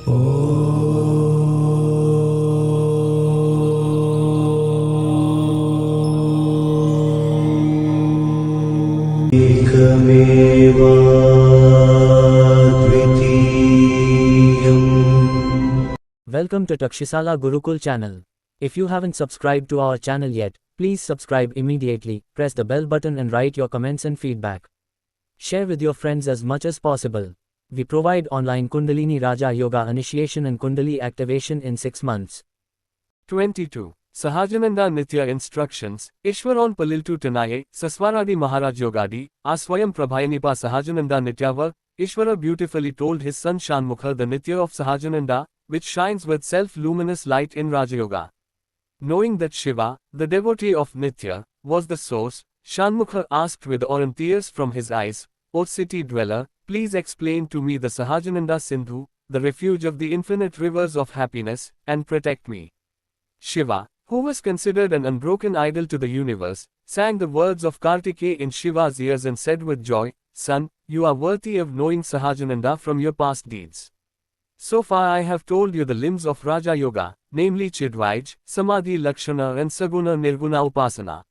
Welcome to Takshisala Gurukul channel. If you haven't subscribed to our channel yet, please subscribe immediately, press the bell button and write your comments and feedback. Share with your friends as much as possible. We provide online Kundalini Raja Yoga initiation and Kundali activation in 6 months. 22. Sahajananda Nitya Instructions, Ishwaron Paliltu Tanaye, Saswaradi Maharaj Yogadi, Aswayam Prabhayanipa Sahajananda Nityavar, Ishwara beautifully told his son Shanmukha the Nitya of Sahajananda, which shines with self-luminous light in Rajayoga. Knowing that Shiva, the devotee of Nitya, was the source, Shanmukha asked with awe and tears from his eyes, O city dweller, please explain to me the Sahajananda Sindhu, the refuge of the infinite rivers of happiness, and protect me. Shiva, who was considered an unbroken idol to the universe, sang the words of Kartikeya in Shiva's ears and said with joy, Son, you are worthy of knowing Sahajananda from your past deeds. So far I have told you the limbs of Raja Yoga, namely Chidvaij, Samadhi Lakshana and Saguna Nirguna Upasana.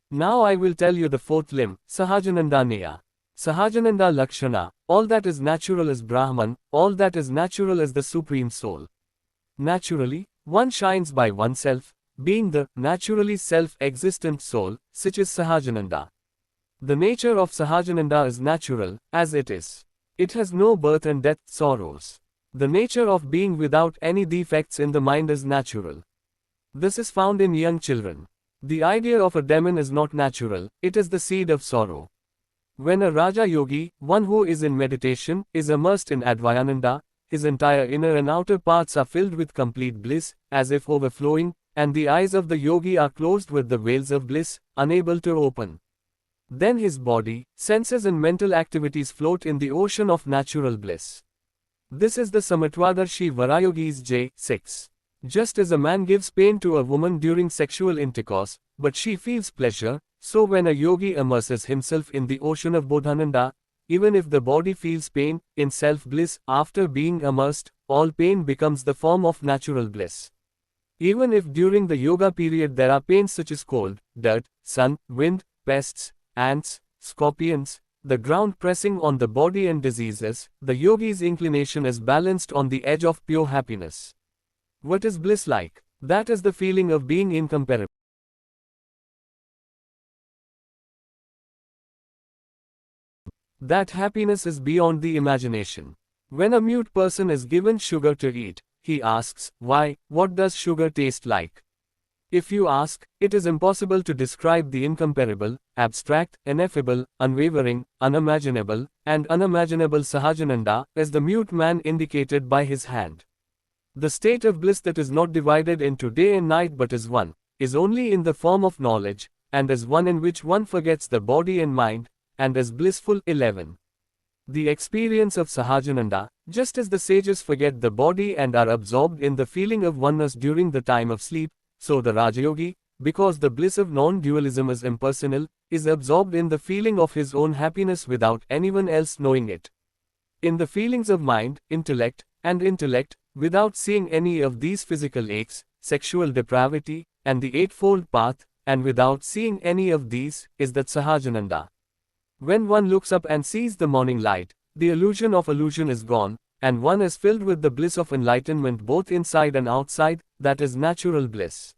Now I will tell you the fourth limb, Sahajananda Neya. Sahajananda Lakshana, all that is natural is Brahman, all that is natural is the Supreme Soul. Naturally, one shines by oneself, being the naturally self-existent soul, such is Sahajananda. The nature of Sahajananda is natural, as it is. It has no birth and death, sorrows. The nature of being without any defects in the mind is natural. This is found in young children. The idea of a demon is not natural, it is the seed of sorrow. When a Raja Yogi, one who is in meditation, is immersed in Advayananda, his entire inner and outer parts are filled with complete bliss, as if overflowing, and the eyes of the yogi are closed with the veils of bliss, unable to open. Then his body, senses and mental activities float in the ocean of natural bliss. This is the Samatvadarshi Varayogis J6. Just as a man gives pain to a woman during sexual intercourse, but she feels pleasure, so when a yogi immerses himself in the ocean of Bodhananda, even if the body feels pain, in self-bliss, after being immersed, all pain becomes the form of natural bliss. Even if during the yoga period there are pains such as cold, dirt, sun, wind, pests, ants, scorpions, the ground pressing on the body and diseases, the yogi's inclination is balanced on the edge of pure happiness. What is bliss like? That is the feeling of being incomparable. That happiness is beyond the imagination. When a mute person is given sugar to eat, he asks, why, what does sugar taste like? If you ask, it is impossible to describe the incomparable, abstract, ineffable, unwavering, unimaginable, and unimaginable Sahajananda, as the mute man indicated by his hand. The state of bliss that is not divided into day and night but is one, is only in the form of knowledge, and is one in which one forgets the body and mind, and is blissful. 11. The experience of Sahajananda, just as the sages forget the body and are absorbed in the feeling of oneness during the time of sleep, so the Rajayogi, because the bliss of non-dualism is impersonal, is absorbed in the feeling of his own happiness without anyone else knowing it. In the feelings of mind, intellect, without seeing any of these physical aches, sexual depravity, and the eightfold path, and without seeing any of these, is that Sahajananda. When one looks up and sees the morning light, the illusion of illusion is gone, and one is filled with the bliss of enlightenment both inside and outside, that is natural bliss.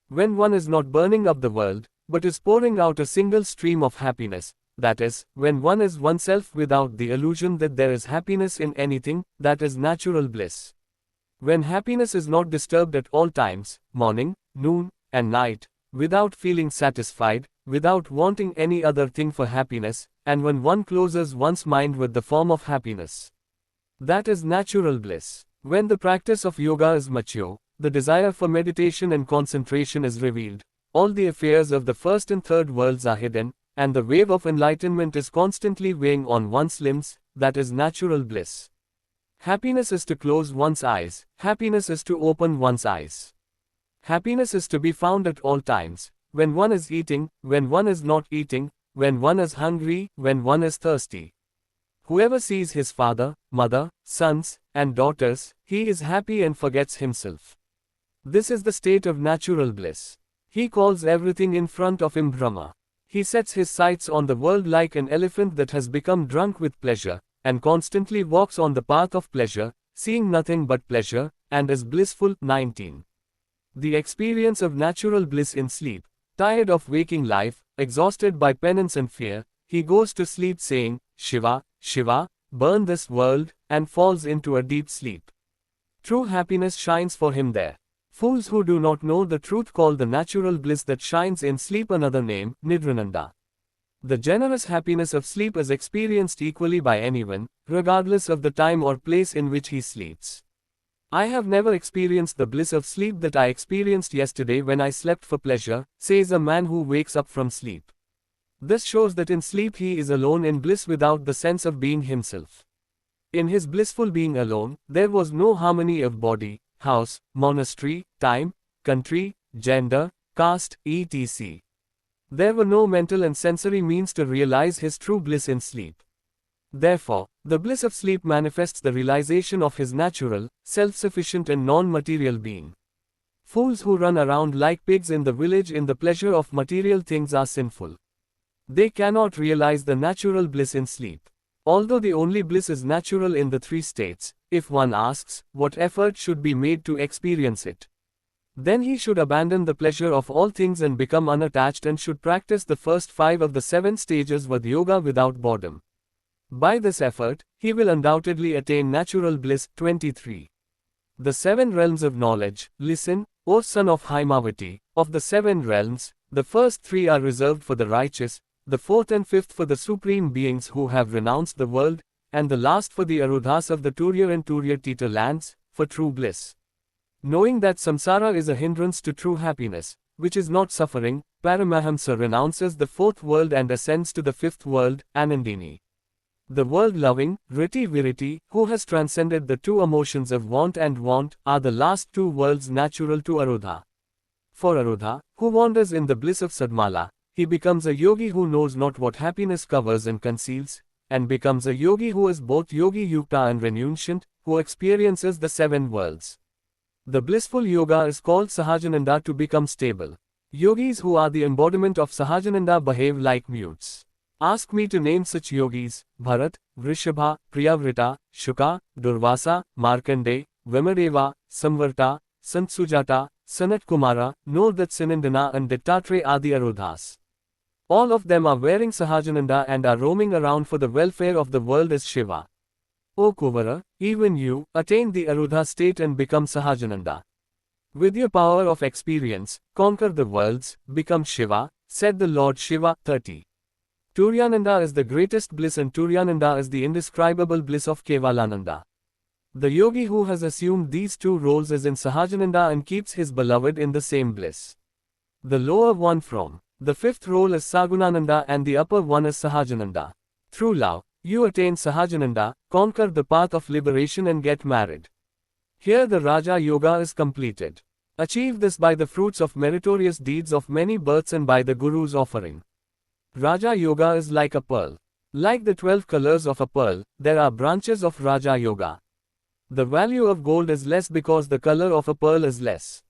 When one is not burning up the world, but is pouring out a single stream of happiness, that is, when one is oneself without the illusion that there is happiness in anything, that is natural bliss. When happiness is not disturbed at all times, morning, noon, and night, without feeling satisfied, without wanting any other thing for happiness, and when one closes one's mind with the form of happiness. That is natural bliss. When the practice of yoga is mature, the desire for meditation and concentration is revealed, all the affairs of the first and third worlds are hidden, and the wave of enlightenment is constantly weighing on one's limbs, that is natural bliss. Happiness is to close one's eyes, happiness is to open one's eyes. Happiness is to be found at all times, when one is eating, when one is not eating, when one is hungry, when one is thirsty. Whoever sees his father, mother, sons, and daughters, he is happy and forgets himself. This is the state of natural bliss. He calls everything in front of him Brahma. He sets his sights on the world like an elephant that has become drunk with pleasure, and constantly walks on the path of pleasure, seeing nothing but pleasure, and is blissful. 19. The experience of natural bliss in sleep. Tired of waking life, exhausted by penance and fear, he goes to sleep saying, Shiva, Shiva, burn this world, and falls into a deep sleep. True happiness shines for him there. Fools who do not know the truth call the natural bliss that shines in sleep another name, Nidrananda. The generous happiness of sleep is experienced equally by anyone, regardless of the time or place in which he sleeps. I have never experienced the bliss of sleep that I experienced yesterday when I slept for pleasure, says a man who wakes up from sleep. This shows that in sleep he is alone in bliss without the sense of being himself. In his blissful being alone, there was no harmony of body, house, monastery, time, country, gender, caste, etc. There were no mental and sensory means to realize his true bliss in sleep. Therefore, the bliss of sleep manifests the realization of his natural, self-sufficient and non-material being. Fools who run around like pigs in the village in the pleasure of material things are sinful. They cannot realize the natural bliss in sleep. Although the only bliss is natural in the three states, if one asks, what effort should be made to experience it? Then he should abandon the pleasure of all things and become unattached and should practice the first 5 of the 7 stages with yoga without boredom. By this effort, he will undoubtedly attain natural bliss. 23. The 7 realms of knowledge. Listen, O son of Haimavati, of the 7 realms, the first 3 are reserved for the righteous, the 4th and 5th for the supreme beings who have renounced the world, and the last for the Arudhas of the Turya and Turyatita lands, for true bliss. Knowing that samsara is a hindrance to true happiness, which is not suffering, Paramahamsa renounces the 4th world and ascends to the 5th world, Anandini. The world-loving, Riti Viriti, who has transcended the 2 emotions of want and want, are the last 2 worlds natural to Arudha. For Arudha, who wanders in the bliss of Sadmala, he becomes a yogi who knows not what happiness covers and conceals, and becomes a yogi who is both yogi yukta and renunciant, who experiences the 7 worlds. The blissful yoga is called Sahajananda to become stable. Yogis who are the embodiment of Sahajananda behave like mutes. Ask me to name such yogis: Bharat, Vrishabha, Priyavrita, Shuka, Durvasa, Markandeya, Vimadeva, Samvarta, Santsujata, Sanat Kumara, Nordhat Sinindana and Dittatreya are the Arudhas. All of them are wearing Sahajananda and are roaming around for the welfare of the world as Shiva. O Kuvara, even you, attain the Arudha state and become Sahajananda. With your power of experience, conquer the worlds, become Shiva, said the Lord Shiva. 30. Turyananda is the greatest bliss and Turyananda is the indescribable bliss of Kevalananda. The yogi who has assumed these 2 roles is in Sahajananda and keeps his beloved in the same bliss. The lower one from the 5th role is Sagunananda and the upper one is Sahajananda. Through love, you attain Sahajananda, conquer the path of liberation and get married. Here the Raja Yoga is completed. Achieve this by the fruits of meritorious deeds of many births and by the Guru's offering. Raja Yoga is like a pearl. Like the 12 colors of a pearl, there are branches of Raja Yoga. The value of gold is less because the color of a pearl is less.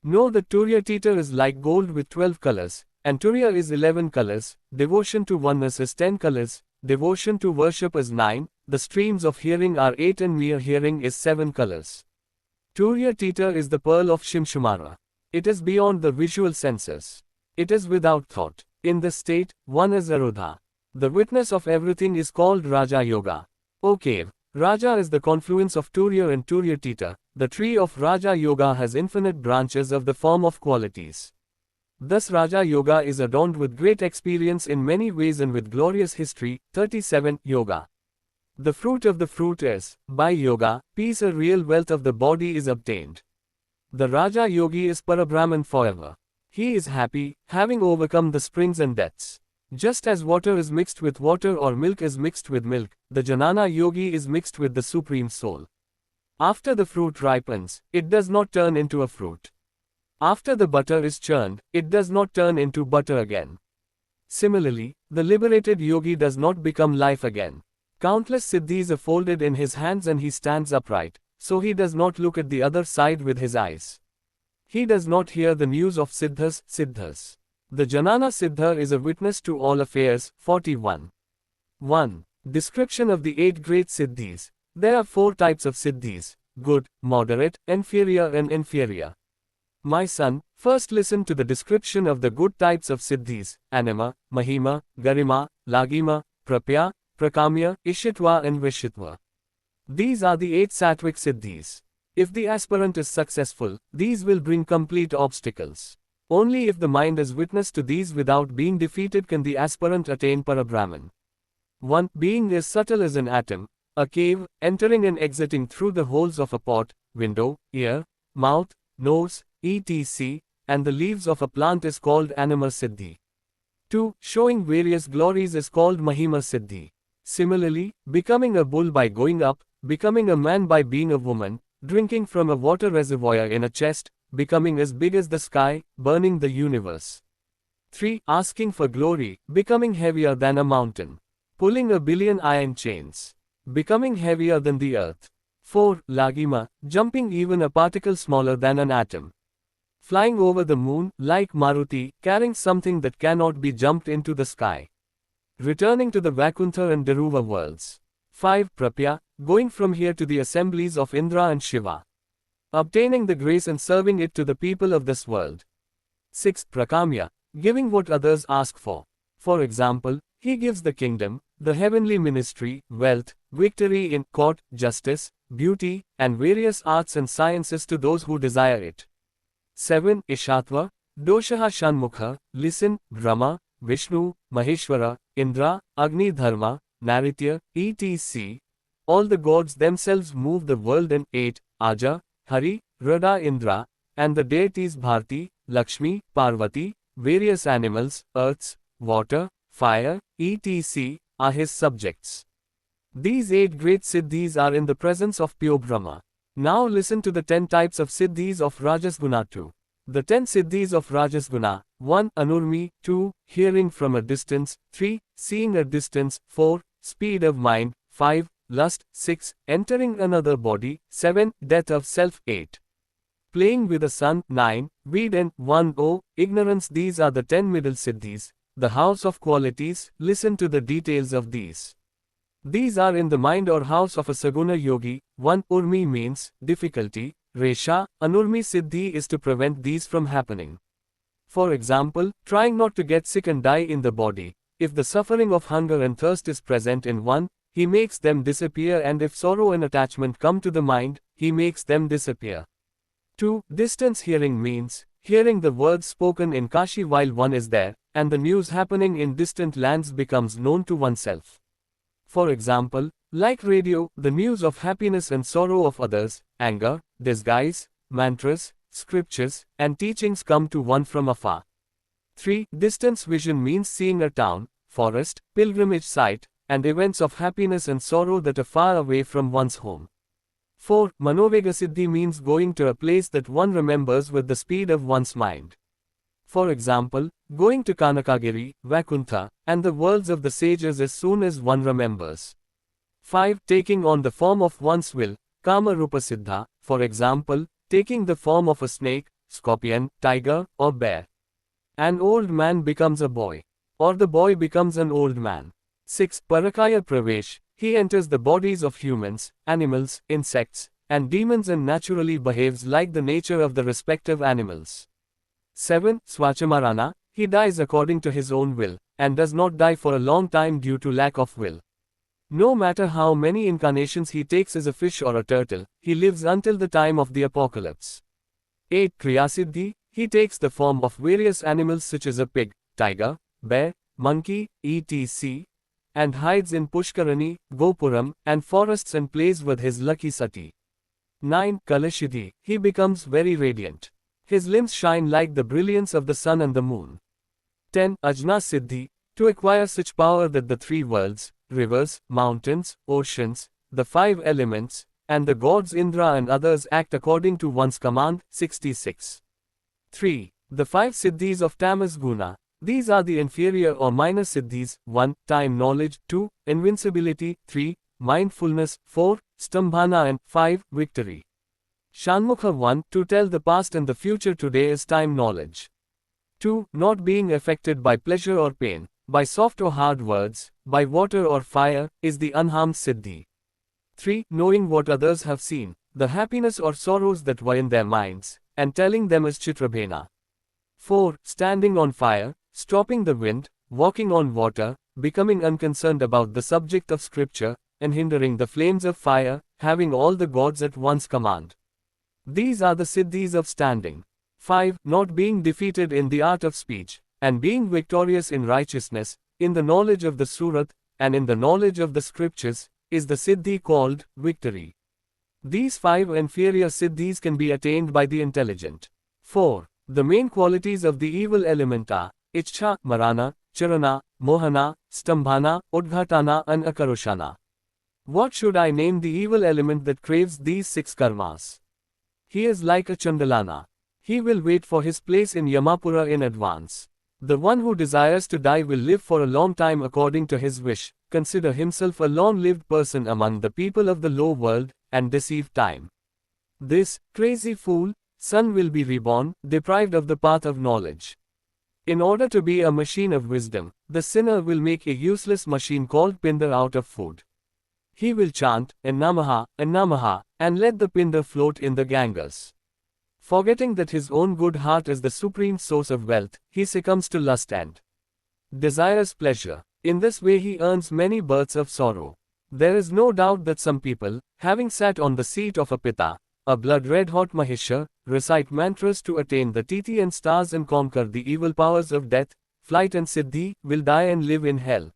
Know that Turyatita is like gold with 12 colors, and Turya is 11 colors, devotion to oneness is 10 colors, devotion to worship is 9, the streams of hearing are 8 and mere hearing is 7 colors. Turyatita is the pearl of Shimshumara. It is beyond the visual senses. It is without thought. In this state, one is Arudha. The witness of everything is called Raja Yoga. O cave, Raja is the confluence of Turya and Turyatita. The tree of Raja Yoga has infinite branches of the form of qualities. Thus Raja Yoga is adorned with great experience in many ways and with glorious history. 37. Yoga. The fruit of the fruit is, by yoga, peace, a real wealth of the body is obtained. The Raja Yogi is Parabrahman forever. He is happy, having overcome the springs and deaths. Just as water is mixed with water or milk is mixed with milk, the Jnana Yogi is mixed with the Supreme Soul. After the fruit ripens, it does not turn into a fruit. After the butter is churned, it does not turn into butter again. Similarly, the liberated yogi does not become life again. Countless siddhis are folded in his hands and he stands upright, so he does not look at the other side with his eyes. He does not hear the news of siddhas. The Janana Siddha is a witness to all affairs. 41. 1. Description of the 8 great siddhis. There are 4 types of siddhis: good, moderate, inferior and inferior. My son, first listen to the description of the good types of siddhis: anima, mahima, garima, lagima, prapya, prakamya, ishitva and vishitva. These are the 8 sattvic siddhis. If the aspirant is successful, these will bring complete obstacles. Only if the mind is witness to these without being defeated can the aspirant attain Parabrahman. 1. Being as subtle as an atom, a cave, entering and exiting through the holes of a pot, window, ear, mouth, nose, etc., and the leaves of a plant is called Anima Siddhi. 2. Showing various glories is called Mahima Siddhi. Similarly, becoming a bull by going up, becoming a man by being a woman, drinking from a water reservoir in a chest, becoming as big as the sky, burning the universe. 3. Asking for glory, becoming heavier than a mountain, pulling a billion iron chains, becoming heavier than the earth. 4. Lagima, jumping even a particle smaller than an atom, flying over the moon, like Maruti, carrying something that cannot be jumped into the sky, returning to the Vaikuntha and Dharuva worlds. 5. Prapya, going from here to the assemblies of Indra and Shiva, obtaining the grace and serving it to the people of this world. 6. Prakamya, giving what others ask for. For example, he gives the kingdom, the heavenly ministry, wealth, victory in court, justice, beauty, and various arts and sciences to those who desire it. 7. Ishatva, doshaha shanmukha, listen, Brahma, Vishnu, Maheshwara, Indra, Agni Dharma, Naritya, etc. All the gods themselves move the world. And 8. Aja, Hari, Rada Indra, and the deities Bharti, Lakshmi, Parvati, various animals, earths, water, fire, etc. are his subjects. These 8 great siddhis are in the presence of pure Brahma. Now listen to the 10 types of siddhis of Rajasguna 2. The 10 siddhis of Rajasguna: 1. Anurmi, 2. Hearing from a distance, 3. Seeing a distance, 4. Speed of mind, 5. Lust, 6. Entering another body, 7. Death of self, 8. Playing with the sun, 9. Weed and 1. Oh, ignorance. These are the 10 middle siddhis, the house of qualities. Listen to the details of these. These are in the mind or house of a Saguna yogi. 1. Urmi means difficulty. Resha, Anurmi Siddhi is to prevent these from happening. For example, trying not to get sick and die in the body. If the suffering of hunger and thirst is present in one, he makes them disappear, and if sorrow and attachment come to the mind, he makes them disappear. 2. Distance hearing means hearing the words spoken in Kashi while one is there, and the news happening in distant lands becomes known to oneself. For example, like radio, the news of happiness and sorrow of others, anger, disguise, mantras, scriptures, and teachings come to one from afar. 3. Distance vision means seeing a town, forest, pilgrimage site, and events of happiness and sorrow that are far away from one's home. 4. Manovega Siddhi means going to a place that one remembers with the speed of one's mind. For example, going to Kanakagiri, Vaikuntha, and the worlds of the sages as soon as one remembers. 5. Taking on the form of one's will, Kama Rupa Siddha, for example, taking the form of a snake, scorpion, tiger, or bear. An old man becomes a boy, or the boy becomes an old man. 6. Parakaya Pravesh, he enters the bodies of humans, animals, insects, and demons and naturally behaves like the nature of the respective animals. 7. Swachamarana, he dies according to his own will, and does not die for a long time due to lack of will. No matter how many incarnations he takes as a fish or a turtle, he lives until the time of the apocalypse. 8. Kriyasiddhi, he takes the form of various animals such as a pig, tiger, bear, monkey, etc., and hides in Pushkarani, Gopuram, and forests and plays with his lucky sati. 9. Kalashidhi, he becomes very radiant. His limbs shine like the brilliance of the sun and the moon. 10. Ajna Siddhi, to acquire such power that the 3 worlds, rivers, mountains, oceans, the 5 elements, and the gods Indra and others act according to one's command. 66. 3. The 5 Siddhis of Tamas Guna. These are the inferior or minor siddhis: 1. Time knowledge, 2. Invincibility, 3. Mindfulness, 4. Stambhana, and 5. Victory. Shanmukha 1. To tell the past and the future today is time knowledge. 2. Not being affected by pleasure or pain, by soft or hard words, by water or fire, is the unharmed siddhi. 3. Knowing what others have seen, the happiness or sorrows that were in their minds, and telling them is Chitrabhena. 4. Standing on fire, stopping the wind, walking on water, becoming unconcerned about the subject of scripture, and hindering the flames of fire, having all the gods at one's command. These are the siddhis of standing. 5. Not being defeated in the art of speech, and being victorious in righteousness, in the knowledge of the Surat, and in the knowledge of the scriptures, is the siddhi called victory. These 5 inferior siddhis can be attained by the intelligent. 4. The main qualities of the evil element are Ichcha, Marana, Charana, Mohana, Stambhana, Udghatana, and Akaroshana. What should I name the evil element that craves these 6 karmas? He is like a Chandalana. He will wait for his place in Yamapura in advance. The one who desires to die will live for a long time according to his wish, consider himself a long-lived person among the people of the low world, and deceive time. This crazy fool, son will be reborn, deprived of the path of knowledge. In order to be a machine of wisdom, the sinner will make a useless machine called Pindar out of food. He will chant, Namaha, Namaha, and let the Pindar float in the Ganges. Forgetting that his own good heart is the supreme source of wealth, he succumbs to lust and desires pleasure. In this way he earns many births of sorrow. There is no doubt that some people, having sat on the seat of a Pitta, a blood-red-hot Mahishar, recite mantras to attain the Titi and stars and conquer the evil powers of death, flight and siddhi, will die and live in hell.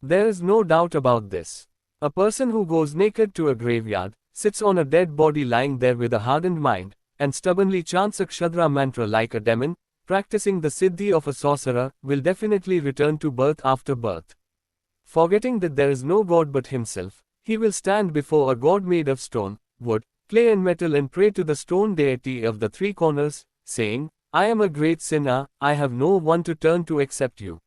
There is no doubt about this. A person who goes naked to a graveyard, sits on a dead body lying there with a hardened mind, and stubbornly chants a Kshadra mantra like a demon, practicing the siddhi of a sorcerer, will definitely return to birth after birth. Forgetting that there is no god but himself, he will stand before a god made of stone, wood, clay and metal and pray to the stone deity of the 3 corners, saying, I am a great sinner, I have no one to turn to except you.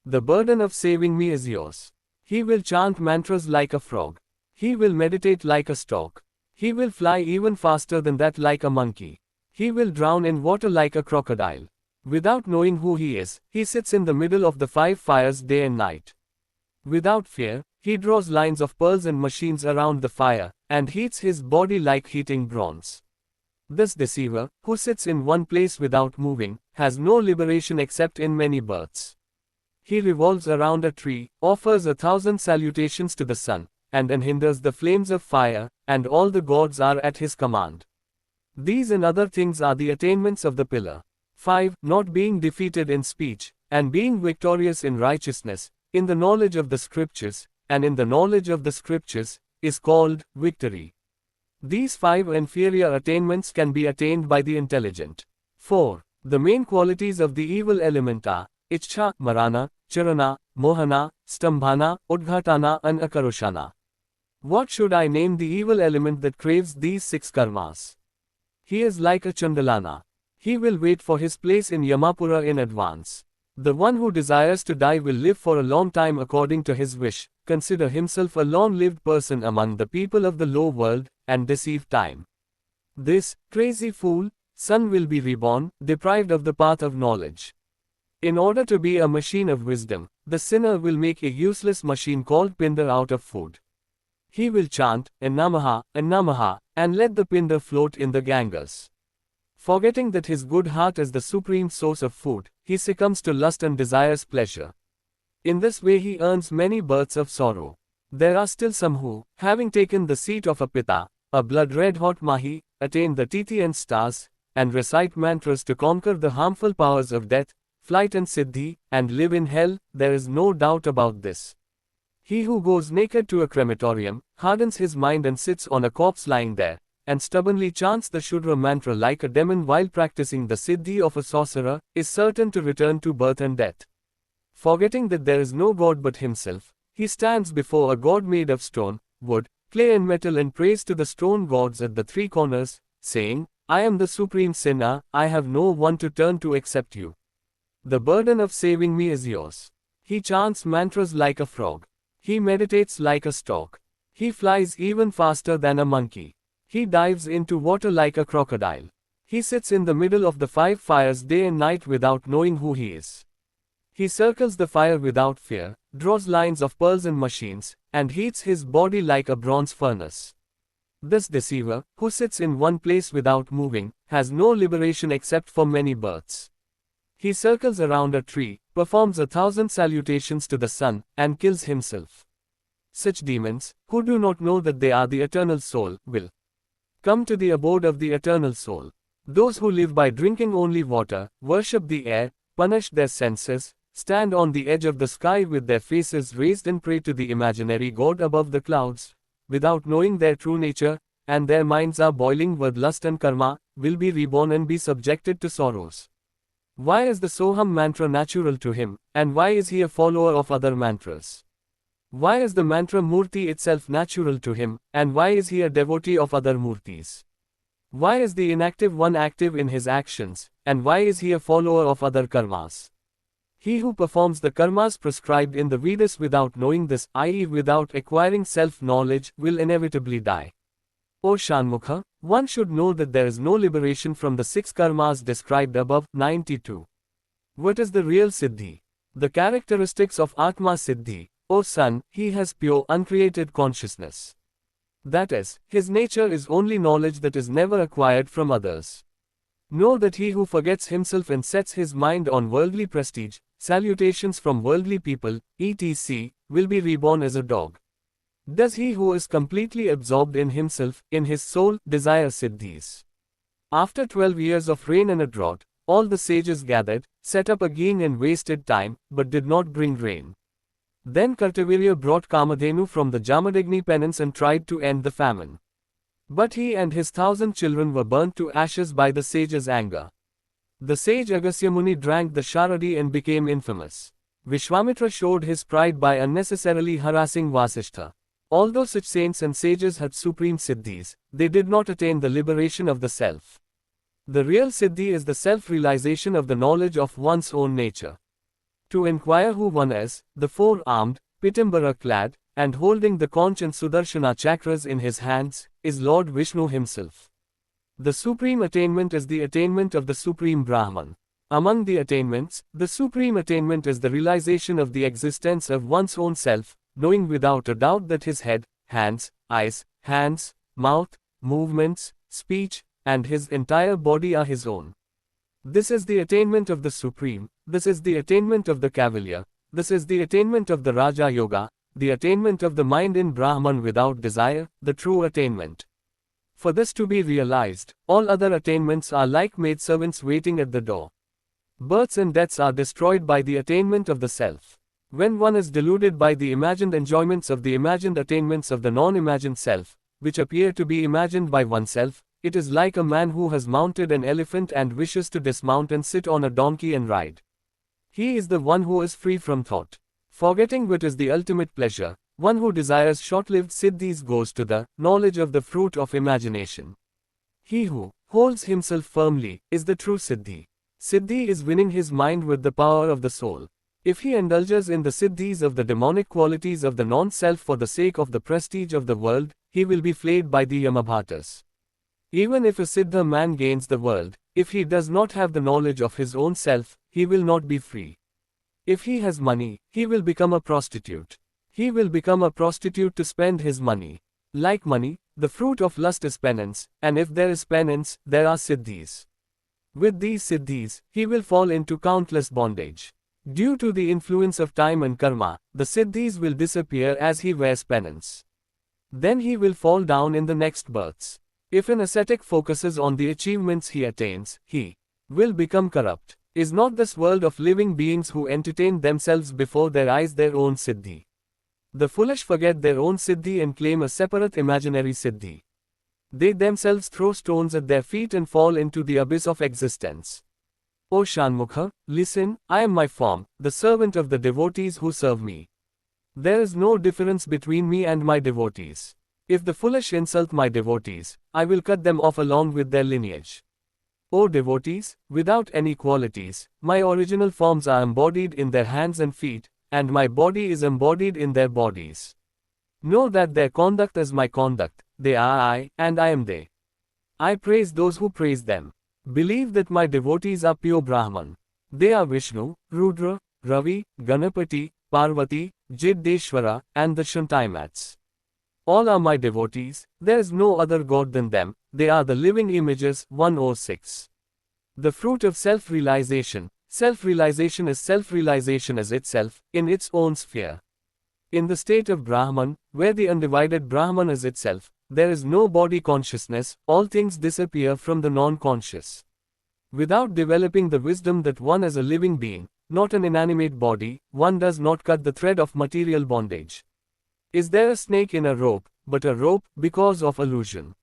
The burden of saving me is yours. He will chant mantras like a frog. He will meditate like a stork. He will fly even faster than that like a monkey. He will drown in water like a crocodile. Without knowing who he is, he sits in the middle of the 5 fires day and night. Without fear, he draws lines of pearls and machines around the fire, and heats his body like heating bronze. This deceiver, who sits in one place without moving, has no liberation except in many births. He revolves around a tree, offers 1,000 salutations to the sun, and hinders the flames of fire, and all the gods are at his command. These and other things are the attainments of the pillar. 5. Not being defeated in speech, and being victorious in righteousness, in the knowledge of the scriptures, and in the knowledge of the scriptures, is called victory. These 5 inferior attainments can be attained by the intelligent. 4. The main qualities of the evil element are Ichcha, Marana, Charana, Mohana, Stambhana, Udghatana, and Akaroshana. What should I name the evil element that craves these 6 karmas? He is like a Chandalana. He will wait for his place in Yamapura in advance. The one who desires to die will live for a long time according to his wish, consider himself a long-lived person among the people of the low world, and deceive time. This crazy fool, son will be reborn, deprived of the path of knowledge. In order to be a machine of wisdom, the sinner will make a useless machine called Pindar out of food. He will chant, Namaha, Namaha, and let the Pindar float in the Ganges. Forgetting that his good heart is the supreme source of food, he succumbs to lust and desires pleasure. In this way he earns many births of sorrow. There are still some who, having taken the seat of a Pitta, a blood-red-hot Mahi, attain the Titi and stars, and recite mantras to conquer the harmful powers of death, flight and siddhi, and live in hell. There is no doubt about this. He who goes naked to a crematorium, hardens his mind and sits on a corpse lying there, and stubbornly chants the Shudra mantra like a demon while practicing the siddhi of a sorcerer, is certain to return to birth and death. Forgetting that there is no god but himself, he stands before a god made of stone, wood, clay and metal and prays to the stone gods at the 3 corners, saying, I am the supreme sinner, I have no one to turn to except you. The burden of saving me is yours. He chants mantras like a frog. He meditates like a stork. He flies even faster than a monkey. He dives into water like a crocodile. He sits in the middle of the 5 fires day and night without knowing who he is. He circles the fire without fear, draws lines of pearls and machines, and heats his body like a bronze furnace. This deceiver, who sits in one place without moving, has no liberation except for many births. He circles around a tree, performs 1,000 salutations to the sun, and kills himself. Such demons, who do not know that they are the eternal soul, will come to the abode of the eternal soul. Those who live by drinking only water, worship the air, punish their senses, stand on the edge of the sky with their faces raised and pray to the imaginary god above the clouds, without knowing their true nature, and their minds are boiling with lust and karma, will be reborn and be subjected to sorrows. Why is the Soham mantra natural to him, and why is he a follower of other mantras? Why is the mantra Murti itself natural to him, and why is he a devotee of other Murtis? Why is the inactive one active in his actions, and why is he a follower of other karmas? He who performs the karmas prescribed in the Vedas without knowing this, i.e. without acquiring self-knowledge, will inevitably die. O Shanmukha, one should know that there is no liberation from the 6 karmas described above. 92. What is the real Siddhi? The characteristics of Atma Siddhi. O son, he has pure uncreated consciousness. That is, his nature is only knowledge that is never acquired from others. Know that he who forgets himself and sets his mind on worldly prestige, salutations from worldly people, etc., will be reborn as a dog. Does he who is completely absorbed in himself, in his soul, desire siddhis? After 12 years of rain and a drought, all the sages gathered, set up a king and wasted time, but did not bring rain. Then Kartavirya brought Kamadhenu from the Jamadagni penance and tried to end the famine. But he and his 1,000 children were burnt to ashes by the sage's anger. The sage Agastya Muni drank the Sharadi and became infamous. Vishwamitra showed his pride by unnecessarily harassing Vasishtha. Although such saints and sages had supreme siddhis, they did not attain the liberation of the self. The real siddhi is the self-realization of the knowledge of one's own nature. To inquire who one is, the 4-armed, Pitambara-clad, and holding the conch and Sudarshana chakras in his hands, is Lord Vishnu himself. The supreme attainment is the attainment of the Supreme Brahman. Among the attainments, the supreme attainment is the realization of the existence of one's own self, knowing without a doubt that his head, hands, eyes, mouth, movements, speech, and his entire body are his own. This is the attainment of the Supreme, this is the attainment of the Cavalier, this is the attainment of the Raja Yoga, the attainment of the mind in Brahman without desire, the true attainment. For this to be realized, all other attainments are like maidservants waiting at the door. Births and deaths are destroyed by the attainment of the self. When one is deluded by the imagined enjoyments of the imagined attainments of the non-imagined self, which appear to be imagined by oneself, it is like a man who has mounted an elephant and wishes to dismount and sit on a donkey and ride. He is the one who is free from thought. Forgetting what is the ultimate pleasure, one who desires short-lived siddhis goes to the knowledge of the fruit of imagination. He who holds himself firmly is the true siddhi. Siddhi is winning his mind with the power of the soul. If he indulges in the siddhis of the demonic qualities of the non-self for the sake of the prestige of the world, he will be flayed by the Yamabhatas. Even if a siddha man gains the world, if he does not have the knowledge of his own self, he will not be free. If he has money, he will become a prostitute. He will become a prostitute to spend his money. Like money, the fruit of lust is penance, and if there is penance, there are siddhis. With these siddhis, he will fall into countless bondage. Due to the influence of time and karma, the siddhis will disappear as he wears penance. Then he will fall down in the next births. If an ascetic focuses on the achievements he attains, he will become corrupt. Is not this world of living beings who entertain themselves before their eyes their own siddhi? The foolish forget their own siddhi and claim a separate imaginary siddhi. They themselves throw stones at their feet and fall into the abyss of existence. O Shanmukha, listen, I am my form, the servant of the devotees who serve me. There is no difference between me and my devotees. If the foolish insult my devotees, I will cut them off along with their lineage. O devotees, without any qualities, my original forms are embodied in their hands and feet, and my body is embodied in their bodies. Know that their conduct is my conduct, they are I, and I am they. I praise those who praise them. Believe that my devotees are pure Brahman. They are Vishnu, Rudra, Ravi, Ganapati, Parvati, Jiddeshwara, and the Shantimats. All are my devotees, there is no other god than them, they are the living images. 106. The fruit of self-realization. Self-realization is self-realization as itself, in its own sphere. In the state of Brahman, where the undivided Brahman is itself, there is no body consciousness, all things disappear from the non-conscious. Without developing the wisdom that one is a living being, not an inanimate body, one does not cut the thread of material bondage. Is there a snake in a rope, but a rope, because of illusion?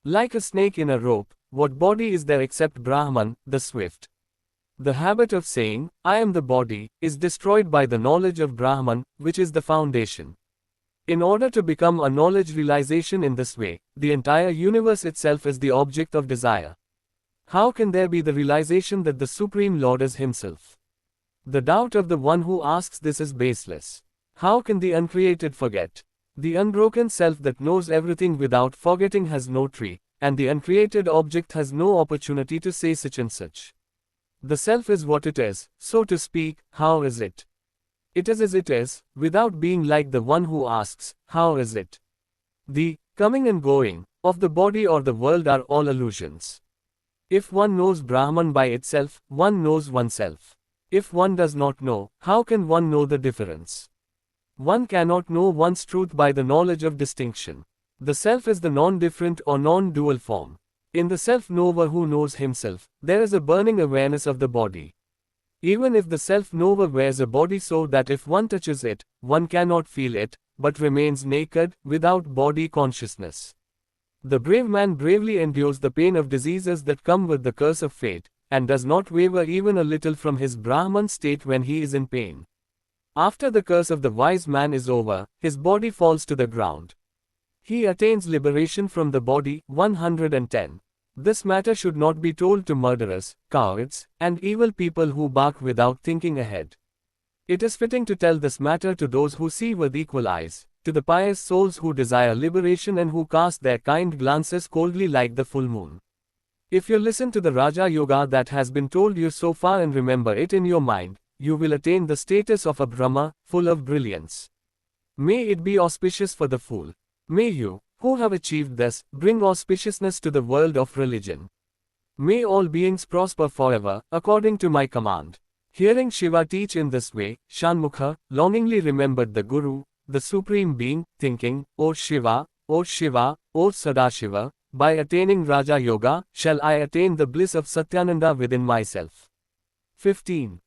Like a snake in a rope, what body is there except Brahman, the swift? The habit of saying, I am the body, is destroyed by the knowledge of Brahman, which is the foundation. In order to become a knowledge realization in this way, the entire universe itself is the object of desire. How can there be the realization that the Supreme Lord is Himself? The doubt of the one who asks this is baseless. How can the uncreated forget? The unbroken self that knows everything without forgetting has no tree, and the uncreated object has no opportunity to say such and such. The self is what it is, so to speak. How is it? It is as it is, without being like the one who asks, how is it? The coming and going of the body or the world are all illusions. If one knows Brahman by itself, one knows oneself. If one does not know, how can one know the difference? One cannot know one's truth by the knowledge of distinction. The self is the non-different or non-dual form. In the self-knower who knows himself, there is a burning awareness of the body. Even if the self-knower wears a body so that if one touches it, one cannot feel it, but remains naked, without body consciousness. The brave man bravely endures the pain of diseases that come with the curse of fate, and does not waver even a little from his Brahman state when he is in pain. After the curse of the wise man is over, his body falls to the ground. He attains liberation from the body. 110. This matter should not be told to murderers, cowards, and evil people who bark without thinking ahead. It is fitting to tell this matter to those who see with equal eyes, to the pious souls who desire liberation and who cast their kind glances coldly like the full moon. If you listen to the Raja Yoga that has been told you so far and remember it in your mind, you will attain the status of a Brahma, full of brilliance. May it be auspicious for the fool. May you, who have achieved this, bring auspiciousness to the world of religion. May all beings prosper forever, according to my command. Hearing Shiva teach in this way, Shanmukha longingly remembered the Guru, the Supreme Being, thinking, O Shiva, O Shiva, O Sadashiva, by attaining Raja Yoga, shall I attain the bliss of Satyananda within myself. 15.